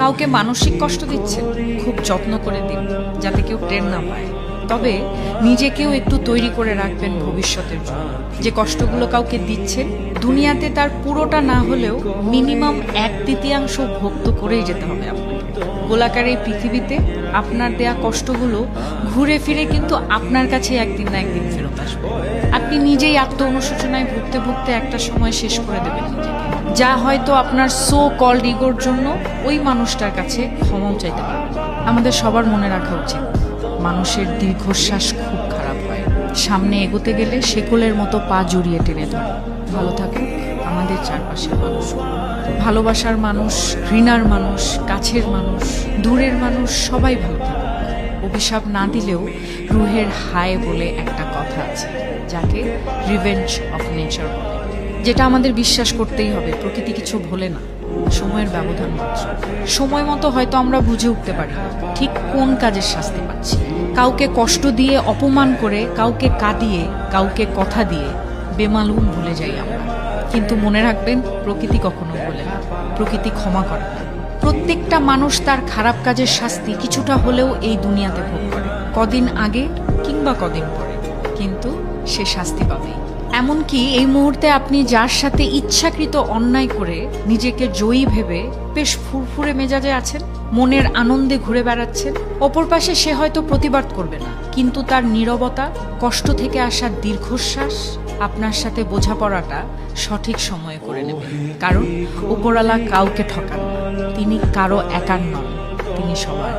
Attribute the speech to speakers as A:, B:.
A: কাউকে মানসিক কষ্ট দিচ্ছেন, খুব যত্ন করে দিন যাতে কেউ টের না পায়। তবে নিজেকেও একটু তৈরি করে রাখবেন ভবিষ্যতের জন্য। যে কষ্টগুলো কাউকে দিচ্ছেন, দুনিয়াতে তার পুরোটা না হলেও মিনিমাম 1/3 ভোগ তো করেই যেতে হবে আপনাকে। গোলাকার এই পৃথিবীতে আপনার দেয়া কষ্টগুলো ঘুরে ফিরে কিন্তু আপনার কাছে একদিন না একদিন ফেরত আসবে। আপনি নিজেই আত্ম অনুশোচনায় ভুগতে ভুগতে একটা সময় শেষ করে দেবেন নিজেকে, যা হয়তো আপনার সো কল্ড ইগোর জন্য ওই মানুষটার কাছে ক্ষমাও চাইতে পারবেন। আমাদের সবার মনে রাখা উচিত, মানুষের দীর্ঘশ্বাস খুব খারাপ হয়। সামনে এগোতে গেলে শেকলের মতো পা জড়িয়ে টেনে ধরে। ভালো থাকুক আমাদের চারপাশের মানুষ, ভালোবাসার মানুষ, ঘৃণার মানুষ, কাছের মানুষ, দূরের মানুষ, সবাই ভালো থাকুক। অভিশাপ না দিলেও রুহের হায় বলে একটা কথা আছে, যাকে রিভেঞ্জ অফ নেচার বলে, যেটা আমাদের বিশ্বাস করতেই হবে। প্রকৃতি কিছু ভোলে না, সময়ের ব্যবধান মাত্র। সময় মতো হয়তো আমরা বুঝে উঠতে পারি ঠিক কোন কাজের শাস্তি পাচ্ছি। কাউকে কষ্ট দিয়ে, অপমান করে, কাউকে কাঁদিয়ে, কাউকে কথা দিয়ে বেমালুম ভুলে যাই আমরা। কিন্তু মনে রাখবেন, প্রকৃতি কখনো ভোলে না, প্রকৃতি ক্ষমা করে না। প্রত্যেকটা মানুষ তার খারাপ কাজের শাস্তি কিছুটা হলেও এই দুনিয়াতে ভোগ করে, কদিন আগে কিংবা কদিন পরে, কিন্তু সে শাস্তি পাবেই। এমনকি এই মুহূর্তে আপনি যার সাথে ইচ্ছাকৃত অন্যায় করে নিজেকে জয়ী ভেবে বেশ ফুরফুরে মেজাজে আছেন, মনের আনন্দে ঘুরে বেড়াচ্ছেন, অপর পাশে সে হয়তো প্রতিবাদ করবে না, কিন্তু তার নীরবতা, কষ্ট থেকে আসা দীর্ঘশ্বাস আপনার সাথে বোঝাপড়াটা সঠিক সময়ে করে নেবে। কারণ উপরওয়ালা কাউকে ঠকান না, তিনি কারো একার নন, তিনি সবার।